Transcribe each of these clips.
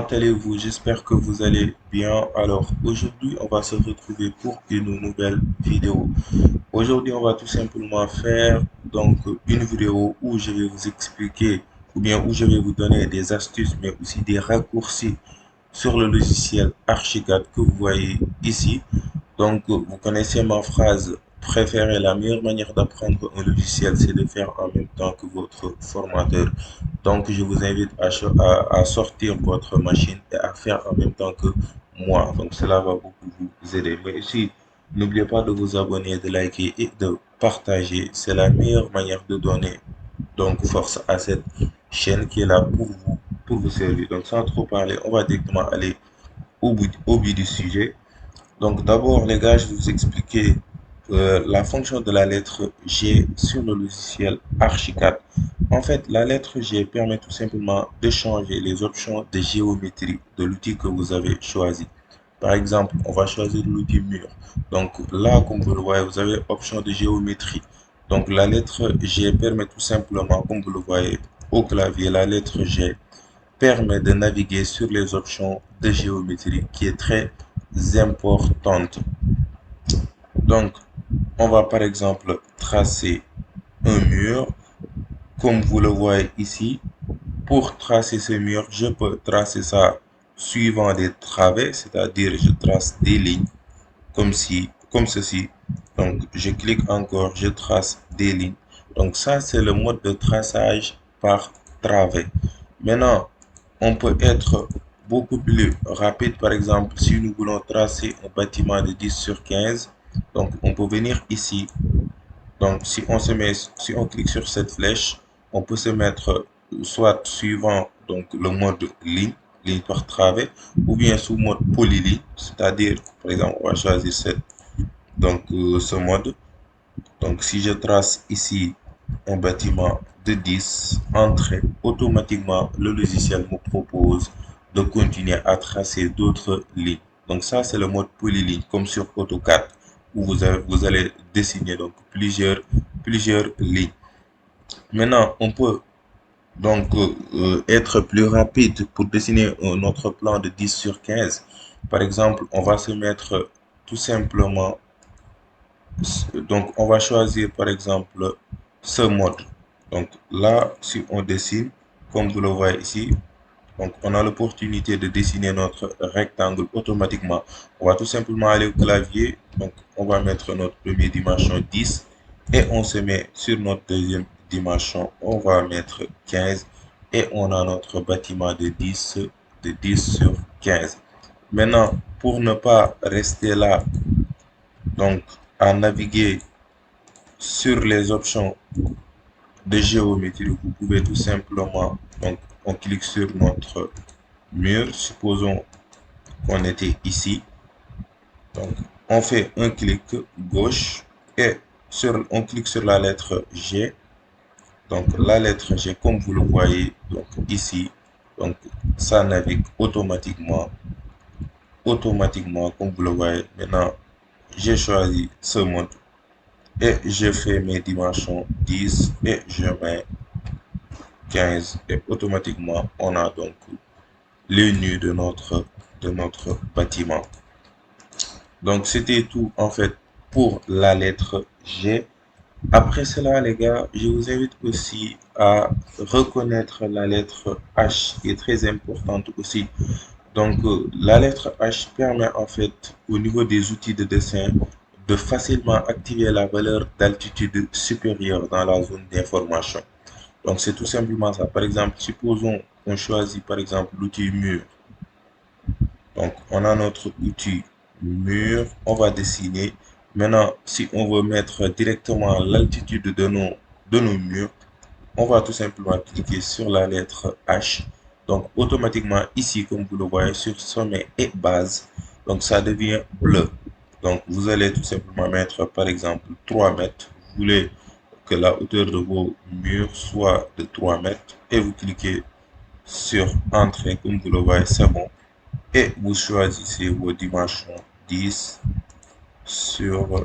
Comment allez-vous? J'espère que vous allez bien. Alors, aujourd'hui, on va se retrouver pour une nouvelle vidéo. Aujourd'hui, on va tout simplement faire une vidéo où je vais vous expliquer ou bien où je vais vous donner des astuces, mais aussi des raccourcis sur le logiciel Archicad que vous voyez ici. Vous connaissez ma phrase préférée, la meilleure manière d'apprendre un logiciel, c'est de faire en même temps que votre formateur. Donc, je vous invite à sortir votre machine et à faire en même temps que moi. Donc, cela va beaucoup vous aider. Mais aussi, n'oubliez pas de vous abonner, de liker et de partager. C'est la meilleure manière de donner force à cette chaîne qui est là pour vous servir. Donc, sans trop parler, on va directement aller au but du sujet. Donc d'abord, les gars, je vais vous expliquer la fonction de la lettre G sur le logiciel Archicad. En fait, la lettre G permet tout simplement de changer les options de géométrie de l'outil que vous avez choisi. Par exemple, on va choisir l'outil mur. Donc là, comme vous le voyez, vous avez option de géométrie. Donc la lettre G permet tout simplement, comme vous le voyez au clavier, la lettre G permet de naviguer sur les options de géométrie qui est très importante. Donc, on va par exemple tracer un mur, comme vous le voyez ici. Pour tracer ce mur, je peux tracer ça suivant des travées, c'est-à-dire je trace des lignes comme ceci. Donc, je clique encore, je trace des lignes. Donc, ça, c'est le mode de traçage par travée. Maintenant, on peut être beaucoup plus rapide. Par exemple, si nous voulons tracer un bâtiment de 10 sur 15, donc on peut venir ici. Donc, si on clique sur cette flèche, on peut se mettre soit suivant le mode ligne par travée, ou bien sous mode polyligne, c'est-à-dire, par exemple, on va choisir ce mode. Donc, si je trace ici un bâtiment de 10 entrées, automatiquement, le logiciel me propose de continuer à tracer d'autres lignes. Donc, ça, c'est le mode polyligne, comme sur AutoCAD, où vous allez dessiner plusieurs lignes. Maintenant, on peut être plus rapide pour dessiner notre plan de 10 sur 15. Par exemple, on va se mettre tout simplement. Donc, on va choisir par exemple ce mode. Donc là, si on dessine, comme vous le voyez ici, donc on a l'opportunité de dessiner notre rectangle automatiquement. On va tout simplement aller au clavier. Donc, on va mettre notre première dimension 10 et on se met sur notre deuxième dimension. On va mettre 15 et on a notre bâtiment de 10 sur 15. Maintenant, pour ne pas rester là, donc à naviguer sur les options de géométrie, vous pouvez tout simplement, on clique sur notre mur, supposons qu'on était ici, donc on fait un clic gauche et on clique sur la lettre G, donc la lettre G comme vous le voyez donc ici, donc ça navigue automatiquement comme vous le voyez. Maintenant, j'ai choisi ce mode et je fais mes dimensions 10 et je mets 15 et automatiquement on a donc le nu de notre bâtiment. Donc c'était tout en fait pour la lettre G. Après cela les gars, je vous invite aussi à reconnaître la lettre H qui est très importante aussi. La lettre H permet en fait au niveau des outils de dessin de facilement activer la valeur d'altitude supérieure dans la zone d'information. Donc, c'est tout simplement ça. Par exemple, supposons qu'on choisit par exemple l'outil mur. Donc, on a notre outil mur, on va dessiner. Maintenant, si on veut mettre directement l'altitude de nos murs, on va tout simplement cliquer sur la lettre H. Donc, automatiquement, ici, comme vous le voyez, sur sommet et base, donc ça devient bleu. Donc, vous allez tout simplement mettre, par exemple, 3 mètres. Vous voulez que la hauteur de vos murs soit de 3 mètres et vous cliquez sur Entrée, comme vous le voyez, c'est bon. Et vous choisissez vos dimensions 10 sur,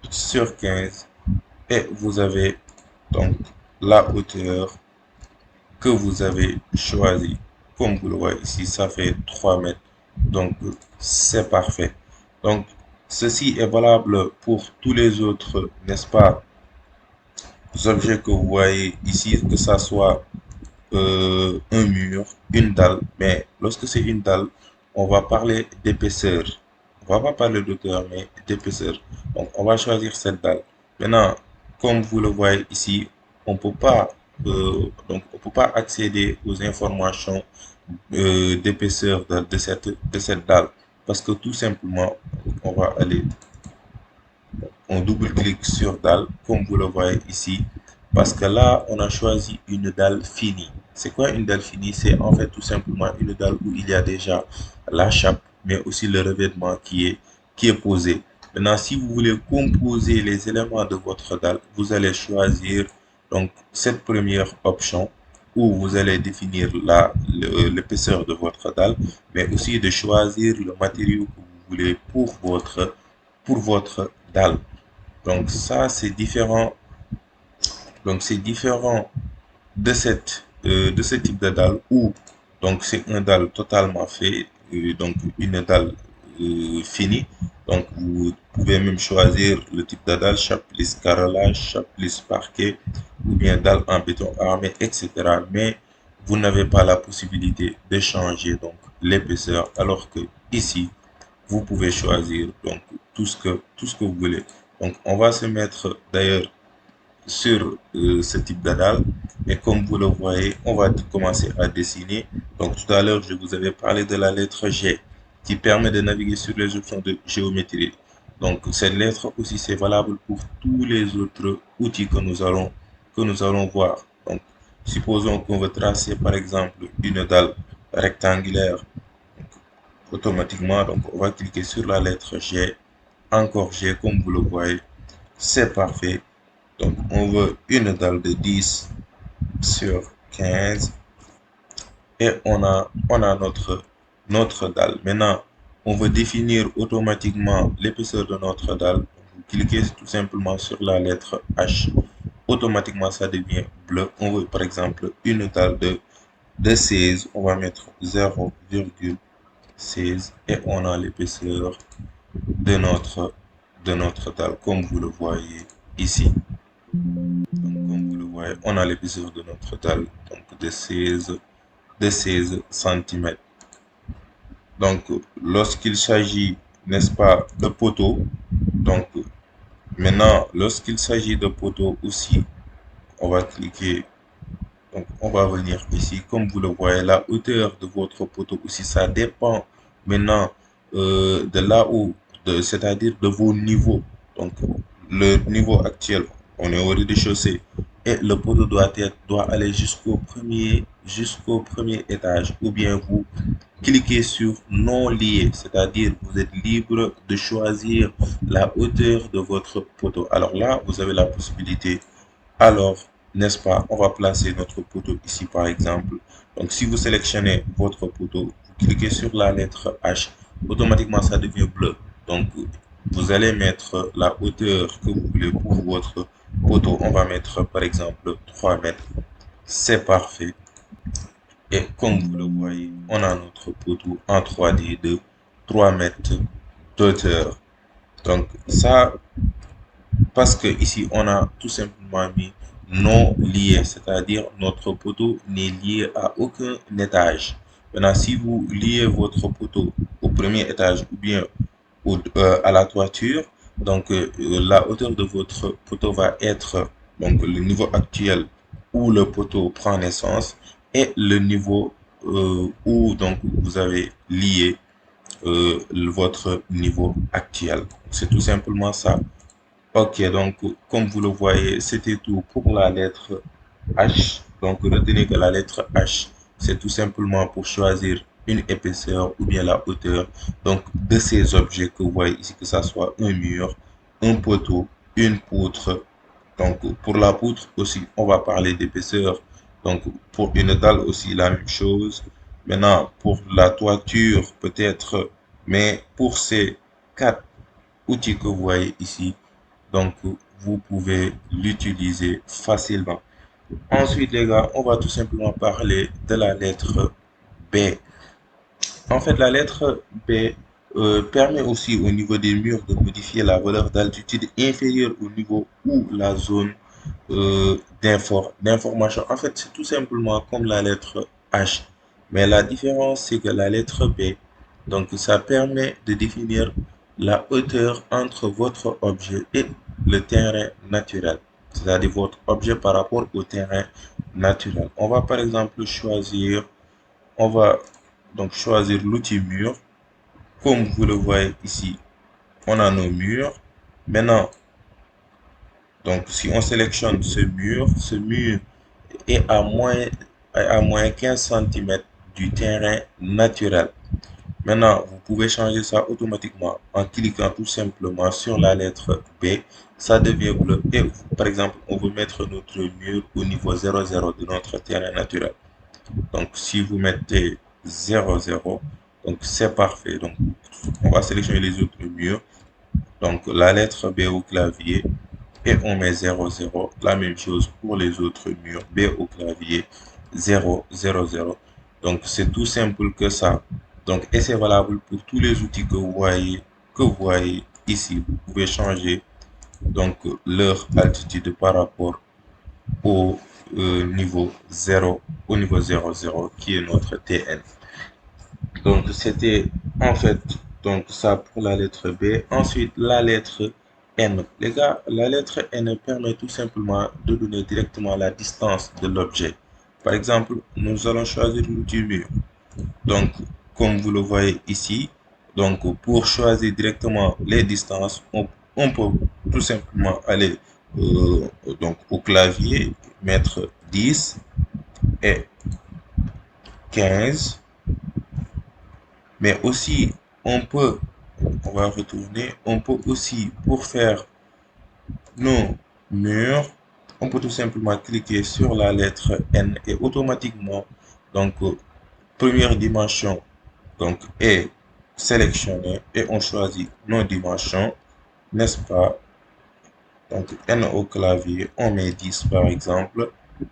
sur 15 et vous avez donc la hauteur que vous avez choisi. comme vous le voyez ici, ça fait 3 mètres. Donc, c'est parfait. Donc, ceci est valable pour tous les autres, n'est-ce pas, objets que vous voyez ici, que ça soit un mur, une dalle. Mais lorsque c'est une dalle, on va parler d'épaisseur. On va pas parler d'auteur, mais d'épaisseur. Donc, on va choisir cette dalle. Maintenant, comme vous le voyez ici, on peut pas, on peut pas accéder aux informations d'épaisseur de cette dalle parce que tout simplement, on va aller, on double-clique sur dalle, comme vous le voyez ici, parce que là, on a choisi une dalle finie. C'est quoi une dalle finie? C'est en fait tout simplement une dalle où il y a déjà la chape, mais aussi le revêtement qui est posé. Maintenant, si vous voulez composer les éléments de votre dalle, vous allez choisir donc cette première option où vous allez définir l'épaisseur de votre dalle, mais aussi de choisir le matériau que vous voulez pour votre dalle. Donc ça, c'est différent. Donc c'est différent de ce type de dalle où donc c'est un dalle totalement fait, donc une dalle finie. Donc vous pouvez même choisir le type de dalle, chape-lisse carrelage, chape-lisse parquet ou bien dalle en béton armé, etc. Mais vous n'avez pas la possibilité de changer donc l'épaisseur, alors que ici vous pouvez choisir donc tout ce que vous voulez. Donc on va se mettre d'ailleurs sur ce type de dalle et comme vous le voyez, on va commencer à dessiner. Donc tout à l'heure, je vous avais parlé de la lettre G qui permet de naviguer sur les options de géométrie. Donc cette lettre aussi, c'est valable pour tous les autres outils que nous allons voir. Donc supposons qu'on veut tracer par exemple une dalle rectangulaire. Automatiquement, donc on va cliquer sur la lettre G, encore G comme vous le voyez, c'est parfait. Donc on veut une dalle de 10 sur 15 et on a notre dalle. Maintenant, on veut définir automatiquement l'épaisseur de notre dalle. Vous cliquez tout simplement sur la lettre H. Automatiquement, ça devient bleu. On veut par exemple une dalle de 16. On va mettre 0,16 et on a l'épaisseur de notre dalle, comme vous le voyez ici. Donc, comme vous le voyez, on a l'épaisseur de notre dalle donc de 16 cm. Donc, lorsqu'il s'agit, n'est-ce pas, de poteaux, donc maintenant, lorsqu'il s'agit de poteaux aussi, on va cliquer, donc on va venir ici. Comme vous le voyez, la hauteur de votre poteau aussi, ça dépend maintenant de là où, c'est-à-dire de vos niveaux. Donc, le niveau actuel, on est au rez-de-chaussée et le poteau doit aller jusqu'au premier étage ou bien vous cliquez sur non lié, c'est-à-dire vous êtes libre de choisir la hauteur de votre poteau. Alors là, vous avez la possibilité. Alors, n'est-ce pas, on va placer notre poteau ici par exemple. Donc si vous sélectionnez votre poteau, vous cliquez sur la lettre H, automatiquement ça devient bleu. Donc vous allez mettre la hauteur que vous voulez pour votre poteau. On va mettre par exemple 3 mètres. C'est parfait. Et comme vous le voyez, on a notre poteau en 3D de 3 mètres d'auteur. Donc ça, parce que ici, on a tout simplement mis non lié, c'est-à-dire notre poteau n'est lié à aucun étage. Maintenant, si vous liez votre poteau au premier étage ou bien à la toiture, donc la hauteur de votre poteau va être donc le niveau actuel où le poteau prend naissance et le niveau où donc vous avez lié votre niveau actuel. C'est tout simplement ça. Ok, donc comme vous le voyez, c'était tout pour la lettre H. Donc retenez que la lettre H, c'est tout simplement pour choisir une épaisseur ou bien la hauteur. Donc de ces objets que vous voyez ici, que ce soit un mur, un poteau, une poutre. Donc pour la poutre aussi, on va parler d'épaisseur. Donc pour une dalle aussi, la même chose. Maintenant, pour la toiture, peut-être, mais pour ces quatre outils que vous voyez ici, donc, vous pouvez l'utiliser facilement. Ensuite, les gars, on va tout simplement parler de la lettre B. En fait, la lettre B permet aussi au niveau des murs de modifier la valeur d'altitude inférieure au niveau ou la zone d'information. En fait, c'est tout simplement comme la lettre H. Mais la différence, c'est que la lettre B, donc ça permet de définir la hauteur entre votre objet et le terrain naturel. C'est-à-dire votre objet par rapport au terrain naturel. On va par exemple choisir, on va donc choisir l'outil mur. Comme vous le voyez ici, on a nos murs. Maintenant, donc si on sélectionne ce mur est à moins 15 cm du terrain naturel. Maintenant, vous pouvez changer ça automatiquement en cliquant tout simplement sur la lettre B. Ça devient bleu. Et par exemple, on veut mettre notre mur au niveau 00 de notre terrain naturel. Donc, si vous mettez 00, donc c'est parfait. Donc, on va sélectionner les autres murs. Donc, la lettre B au clavier et on met 00. La même chose pour les autres murs. B au clavier 000. Donc, c'est tout simple que ça. Donc, et c'est valable pour tous les outils que vous voyez ici. Vous pouvez changer donc leur altitude par rapport au niveau 0, au niveau 00 qui est notre TN. Donc, c'était en fait donc ça pour la lettre B. Ensuite, la lettre N. Les gars, la lettre N permet tout simplement de donner directement la distance de l'objet. Par exemple, nous allons choisir l'outil mur. Donc, comme vous le voyez ici, donc pour choisir directement les distances, on peut tout simplement aller donc au clavier, mettre 10 et 15. Mais aussi, on va retourner, on peut aussi, pour faire nos murs, on peut tout simplement cliquer sur la lettre N et automatiquement, donc, première dimension, donc, est sélectionnée et on choisit nos dimensions, n'est-ce pas? Donc, N au clavier, on met 10 par exemple,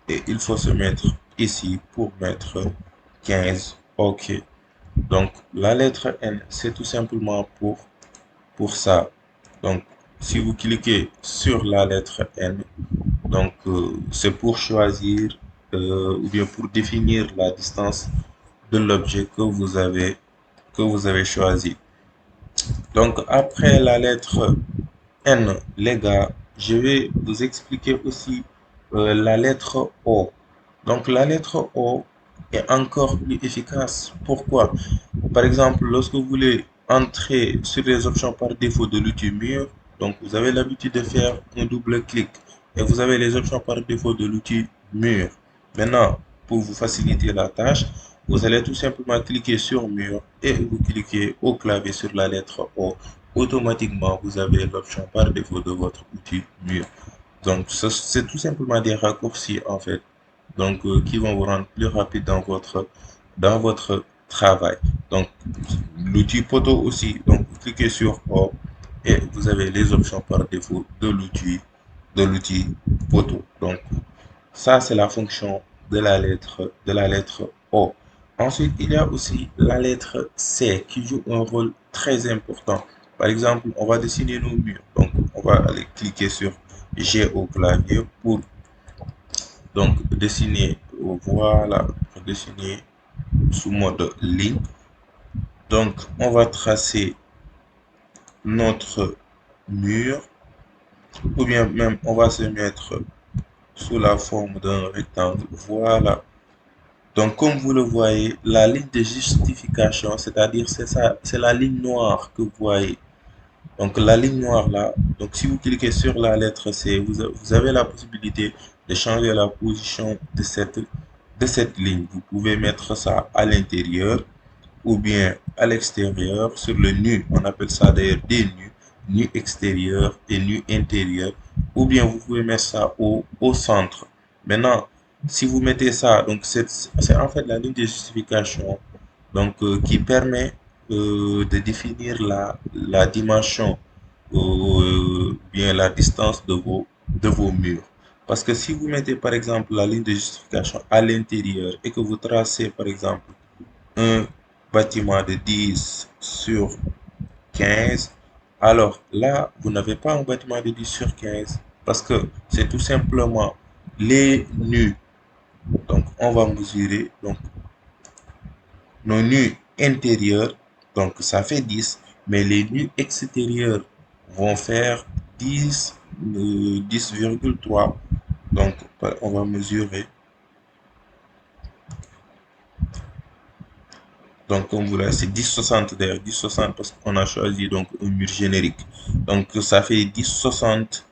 et il faut se mettre ici pour mettre 15. OK. Donc, la lettre N, c'est tout simplement pour ça. Donc, si vous cliquez sur la lettre N, donc c'est pour choisir ou bien pour définir la distance de l'objet que vous avez choisi. Donc, après la lettre N, les gars, je vais vous expliquer aussi la lettre O. Donc, la lettre O est encore plus efficace. Pourquoi? Par exemple, lorsque vous voulez entrer sur les options par défaut de l'outil mur, donc vous avez l'habitude de faire un double clic et vous avez les options par défaut de l'outil mur. Maintenant, pour vous faciliter la tâche, vous allez tout simplement cliquer sur mur et vous cliquez au clavier sur la lettre O. Automatiquement, vous avez l'option par défaut de votre outil mur. Donc, c'est tout simplement des raccourcis en fait, donc qui vont vous rendre plus rapide dans votre travail. Donc, l'outil poteau aussi. Donc, vous cliquez sur O et vous avez les options par défaut de l'outil poteau. Donc, ça c'est la fonction de la lettre O. Ensuite, il y a aussi la lettre C qui joue un rôle très important. Par exemple, on va dessiner nos murs. Donc, on va aller cliquer sur G au clavier pour donc dessiner, voilà, dessiner sous mode ligne. Donc, on va tracer notre mur ou bien même on va se mettre sous la forme d'un rectangle. Voilà. Donc, comme vous le voyez, la ligne de justification, c'est-à-dire c'est ça, c'est la ligne noire que vous voyez. Donc, la ligne noire là, donc si vous cliquez sur la lettre C, vous avez la possibilité de changer la position de cette ligne. Vous pouvez mettre ça à l'intérieur ou bien à l'extérieur sur le nu. On appelle ça d'ailleurs des nus, nu extérieur et nu intérieur. Ou bien vous pouvez mettre ça au centre. Maintenant, si vous mettez ça, donc c'est en fait la ligne de justification donc, qui permet de définir la dimension bien la distance de vos murs. Parce que si vous mettez par exemple la ligne de justification à l'intérieur et que vous tracez par exemple un bâtiment de 10 sur 15, alors là, vous n'avez pas un bâtiment de 10 sur 15 parce que c'est tout simplement les nus. Donc, on va mesurer donc, nos nus intérieurs, donc ça fait 10, mais les nus extérieurs vont faire 10, 10,3. Donc, on va mesurer. Donc, comme vous l'avez, c'est 10,60 d'ailleurs, 10,60 parce qu'on a choisi donc un mur générique. Donc, ça fait 10,60.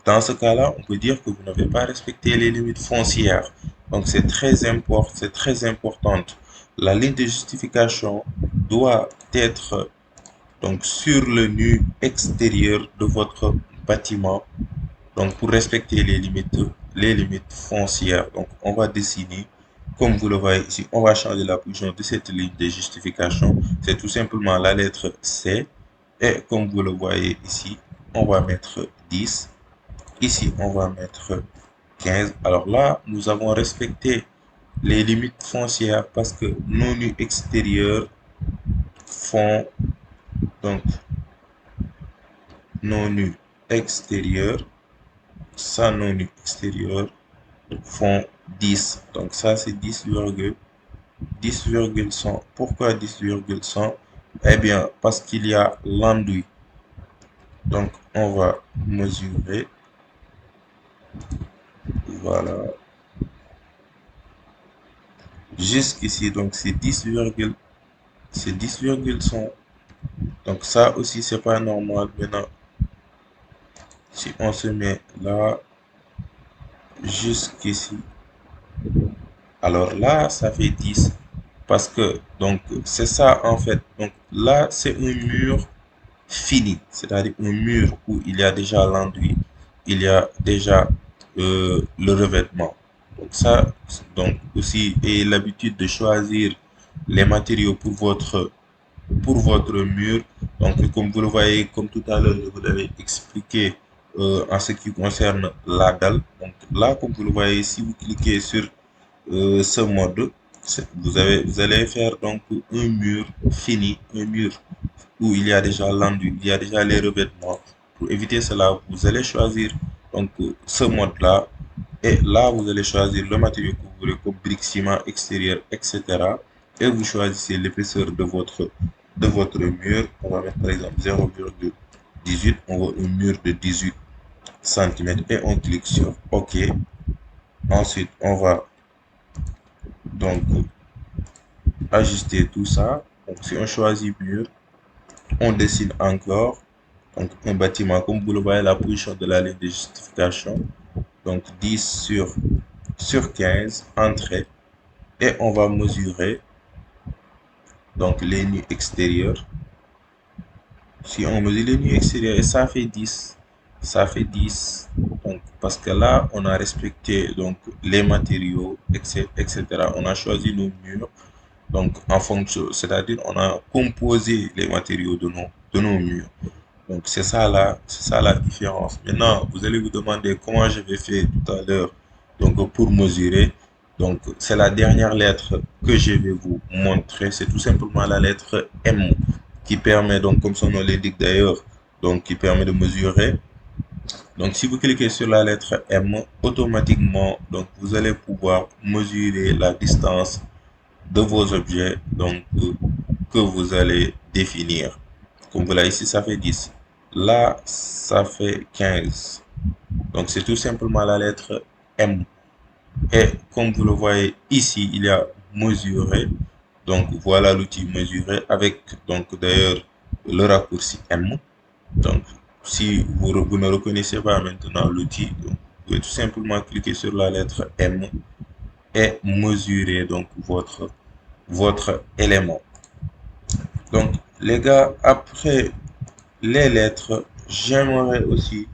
Dans ce cas-là, on peut dire que vous n'avez pas respecté les limites foncières. Donc, c'est très importante. La ligne de justification doit être donc sur le nu extérieur de votre bâtiment. Donc, pour respecter les limites foncières, donc on va dessiner, comme vous le voyez ici, on va changer la position de cette ligne de justification. C'est tout simplement la lettre C. Et comme vous le voyez ici, on va mettre 10. Ici, on va mettre 15. Alors là, nous avons respecté les limites foncières parce que nos nus extérieurs font donc nos nus extérieurs, ça nos nus extérieurs font 10. Donc ça c'est 10,100. Pourquoi 10,100? Eh bien parce qu'il y a l'enduit. Donc on va mesurer. Voilà. Jusqu'ici, donc c'est 10,100. Donc ça aussi c'est pas normal. Maintenant, si on se met là jusqu'ici, alors là ça fait 10. Parce que donc c'est ça en fait. Donc là c'est un mur fini, c'est-à-dire un mur où il y a déjà l'enduit, il y a déjà le revêtement. Donc ça, donc aussi, et l'habitude de choisir les matériaux pour votre mur. Donc comme vous le voyez, comme tout à l'heure, je vous l'avais expliqué en ce qui concerne la dalle. Donc là, comme vous le voyez, si vous cliquez sur ce mode, vous allez faire donc un mur fini, un mur où il y a déjà l'enduit, il y a déjà les revêtements. Pour éviter cela, vous allez choisir donc ce mode-là. Et là, vous allez choisir le matériau que vous voulez, comme briques, ciment, extérieur, etc. Et vous choisissez l'épaisseur de votre mur. On va mettre par exemple 0,18. On veut un mur de 18 cm et on clique sur OK. Ensuite, on va donc ajuster tout ça. Donc, si on choisit mur, on dessine encore donc un bâtiment. Comme vous le voyez, la position de la ligne de justification. Donc 10 sur 15, entrée. Et on va mesurer donc les nus extérieurs. Si on mesure les nus extérieurs, et ça fait 10. Ça fait 10. Donc, parce que là, on a respecté donc, les matériaux, etc. On a choisi nos murs. Donc, en fonction, c'est-à-dire, on a composé les matériaux de nos murs. Donc, c'est ça la différence. Maintenant, vous allez vous demander comment je vais faire tout à l'heure donc, pour mesurer. Donc, c'est la dernière lettre que je vais vous montrer. C'est tout simplement la lettre M qui permet, donc, comme son nom l'indique d'ailleurs, donc, qui permet de mesurer. Donc, si vous cliquez sur la lettre M, automatiquement, donc, vous allez pouvoir mesurer la distance de vos objets, donc, que vous allez définir. Comme vous l'avez ici, ça fait 10. Là, ça fait 15. Donc, c'est tout simplement la lettre M. Et comme vous le voyez ici, il y a mesurer. Donc, voilà l'outil mesurer avec, donc, d'ailleurs, le raccourci M. Donc, si vous ne reconnaissez pas maintenant l'outil, vous pouvez tout simplement cliquer sur la lettre M et mesurer, donc, votre élément. Donc, les gars, après les lettres, j'aimerais aussi,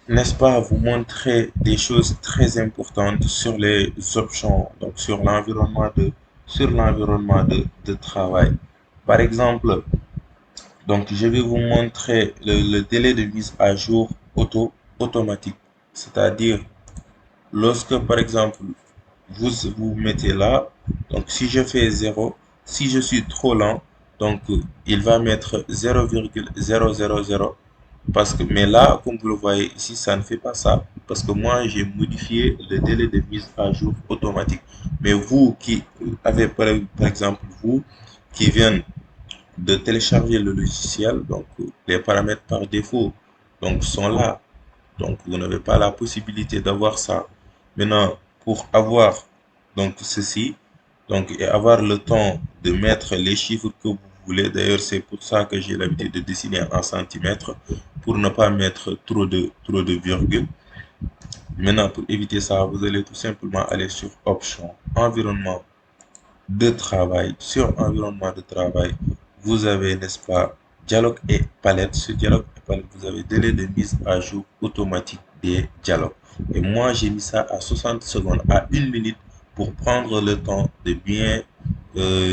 n'est-ce pas, vous montrer des choses très importantes sur les options, donc sur l'environnement de travail. Par exemple, donc je vais vous montrer le délai de mise à jour automatique. C'est-à-dire, lorsque par exemple, vous mettez là, donc si je fais 0, Si je suis trop lent, donc il va mettre 0,000 parce que, mais là, comme vous le voyez ici, ça ne fait pas ça parce que moi, j'ai modifié le délai de mise à jour automatique. Mais vous qui avez, par exemple, vous qui viennent de télécharger le logiciel, donc les paramètres par défaut donc, sont là. Donc, vous n'avez pas la possibilité d'avoir ça. Maintenant, pour avoir donc ceci, donc et avoir le temps de mettre les chiffres que vous voulez. D'ailleurs, c'est pour ça que j'ai l'habitude de dessiner en centimètres pour ne pas mettre trop de virgules. Maintenant, pour éviter ça, vous allez tout simplement aller sur Options, Environnement de travail. Sur Environnement de travail, vous avez, n'est-ce pas, Dialogue et palette. Sur Dialogue et palette, vous avez délai de mise à jour automatique des dialogues. Et moi, j'ai mis ça à 60 secondes, à 1 minute, pour prendre le temps de bien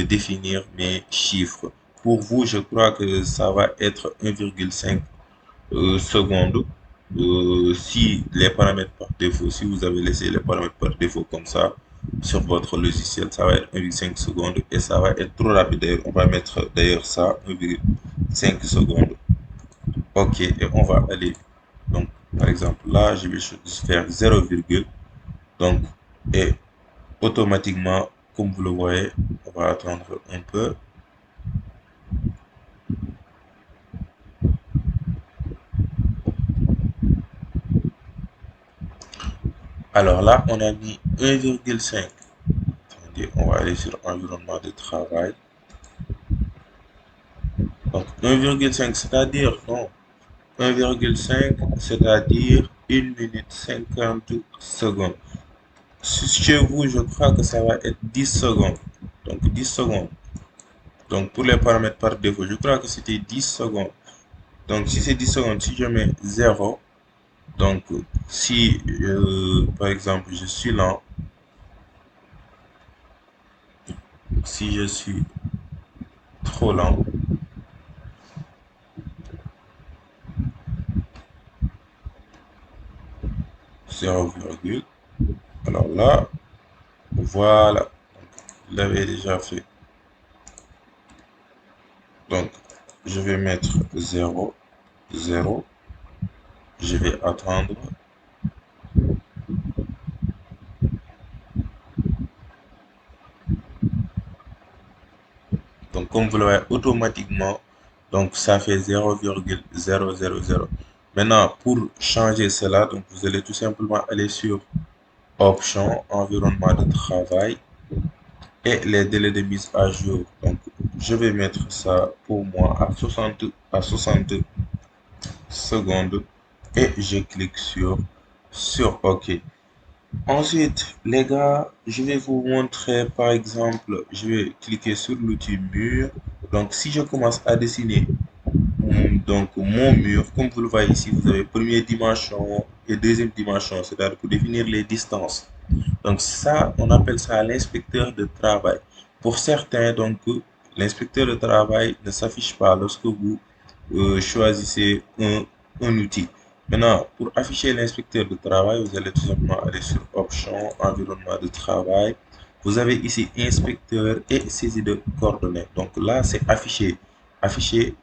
définir mes chiffres. Pour vous, je crois que ça va être 1,5 secondes. Si les paramètres par défaut, si vous avez laissé les paramètres par défaut comme ça sur votre logiciel, ça va être 1,5 secondes et ça va être trop rapide. D'ailleurs, on va mettre d'ailleurs ça 1,5 secondes. Ok, et on va aller. Donc, par exemple, là, je vais faire 0, donc, et automatiquement, comme vous le voyez, on va attendre un peu. Alors là, on a mis 1,5. Attendez, on va aller sur environnement de travail. Donc 1,5, c'est-à-dire, non, 1,5, c'est-à-dire 1 minute 50 secondes. Chez vous, je crois que ça va être 10 secondes. Donc 10 secondes. Donc pour les paramètres par défaut, je crois que c'était 10 secondes. Donc si c'est 10 secondes, si je mets 0, donc si par exemple je suis lent, si je suis trop lent, 0, alors là, voilà, vous l'avez déjà fait. Donc, je vais mettre 0, 0. Je vais attendre. Donc, comme vous le voyez, automatiquement, donc ça fait 0,000. Maintenant, pour changer cela, donc vous allez tout simplement aller sur Options, Environnement de travail et les délais de mise à jour. Donc, je vais mettre ça pour moi à 60 secondes et je clique sur OK. Ensuite, les gars, je vais vous montrer, par exemple, je vais cliquer sur l'outil mur. Donc, si je commence à dessiner donc mon mur, comme vous le voyez ici, vous avez première dimension et deuxième dimension, c'est-à-dire pour définir les distances. Donc, ça, on appelle ça l'inspecteur de travail. Pour certains, donc, l'inspecteur de travail ne s'affiche pas lorsque vous choisissez un outil. Maintenant, pour afficher l'inspecteur de travail, vous allez tout simplement aller sur Options, Environnement de travail. Vous avez ici Inspecteur et saisie de coordonnées. Donc là, c'est afficher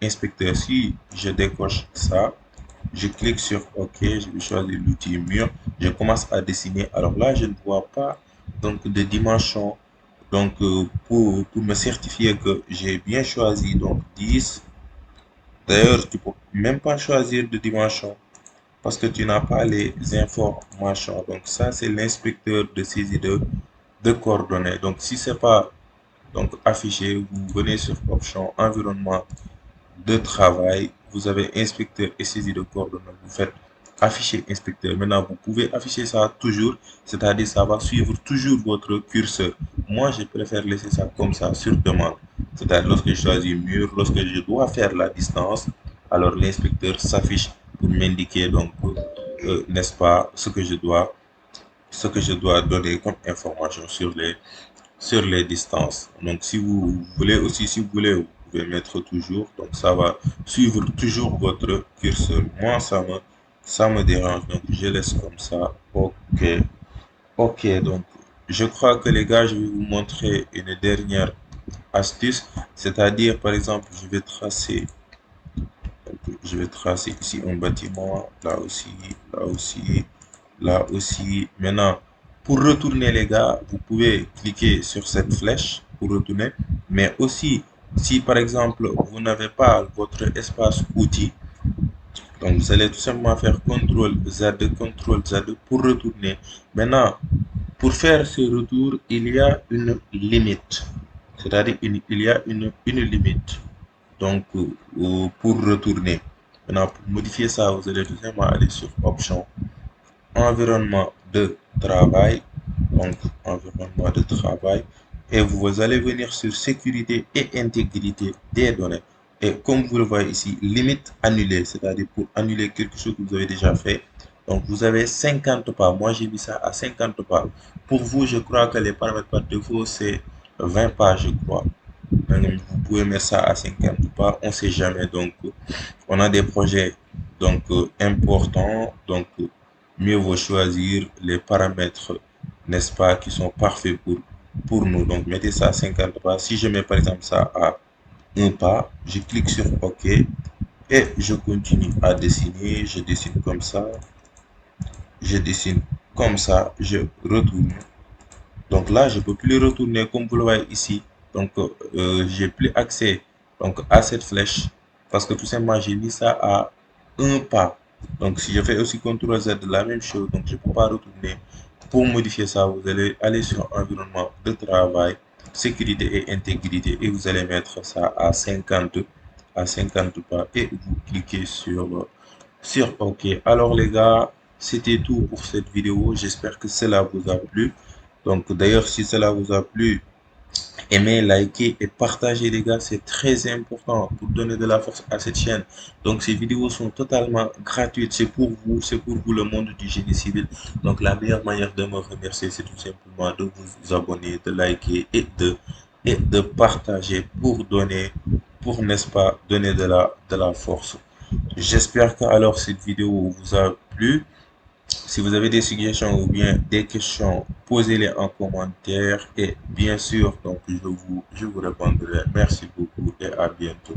inspecteur. Si je décoche ça, je clique sur OK, je vais choisir l'outil mur. Je commence à dessiner. Alors là, je ne vois pas donc de dimension. Donc pour me certifier que j'ai bien choisi donc 10. D'ailleurs, tu peux même pas choisir de dimension parce que tu n'as pas les informations. Donc ça, c'est l'inspecteur de saisie de coordonnées. Donc si c'est pas donc affiché, vous venez sur option environnement de travail, vous avez inspecteur et saisie de coordonnées. Vous faites afficher inspecteur. Maintenant, vous pouvez afficher ça toujours, c'est-à-dire ça va suivre toujours votre curseur. Moi, je préfère laisser ça comme ça sur demande. C'est-à-dire lorsque je choisis mur, lorsque je dois faire la distance, alors l'inspecteur s'affiche pour m'indiquer donc n'est-ce pas ce que je dois donner comme information sur les distances. Donc, si vous voulez aussi, si vous voulez, vous pouvez mettre toujours. Donc, ça va suivre toujours votre curseur. Moi, ça me dérange. Donc, je laisse comme ça. OK. OK. Donc, je crois que les gars, je vais vous montrer une dernière. astuce, c'est-à-dire par exemple, je vais tracer ici un bâtiment, là aussi, là aussi, là aussi. Maintenant, pour retourner les gars, vous pouvez cliquer sur cette flèche pour retourner, mais aussi si par exemple vous n'avez pas votre espace outils, donc vous allez tout simplement faire CTRL Z pour retourner. Maintenant, pour faire ce retour, il y a une limite. C'est-à-dire il y a une limite. Donc, pour retourner. Maintenant, pour modifier ça, vous allez tout simplement aller sur Options, Environnement de travail. Donc, environnement de travail. Et vous allez venir sur Sécurité et intégrité des données. Et comme vous le voyez ici, limite annulée, c'est-à-dire pour annuler quelque chose que vous avez déjà fait. Donc, vous avez 50 pas. Moi, j'ai mis ça à 50 pas. Pour vous, je crois que les paramètres par défaut, c'est 20 pas, je crois. Vous pouvez mettre ça à 50 pas, on ne sait jamais. Donc, on a des projets importants. Donc, mieux vaut choisir les paramètres, n'est-ce pas, qui sont parfaits pour nous. Donc, mettez ça à 50 pas. Si je mets par exemple ça à un pas, je clique sur OK et je continue à dessiner. Je dessine comme ça. Je dessine comme ça. Je retourne. Donc là, je peux plus retourner comme vous le voyez ici. Donc, j'ai plus accès donc, à cette flèche parce que tout simplement, j'ai mis ça à un pas. Donc, si je fais aussi CTRL Z, la même chose, donc je ne peux pas retourner. Pour modifier ça, vous allez aller sur environnement de travail, sécurité et intégrité et vous allez mettre ça à 50 pas et vous cliquez sur OK. Alors les gars, c'était tout pour cette vidéo. J'espère que cela vous a plu. Donc d'ailleurs, si cela vous a plu, aimez, likez et partagez les gars. C'est très important pour donner de la force à cette chaîne. Donc ces vidéos sont totalement gratuites. C'est pour vous le monde du génie civil. Donc la meilleure manière de me remercier, c'est tout simplement de vous abonner, de liker et de partager pour donner, pour n'est-ce pas, donner de la force. J'espère que alors cette vidéo vous a plu. Si vous avez des suggestions ou bien des questions, posez-les en commentaire et bien sûr, donc je vous répondrai. Merci beaucoup et à bientôt.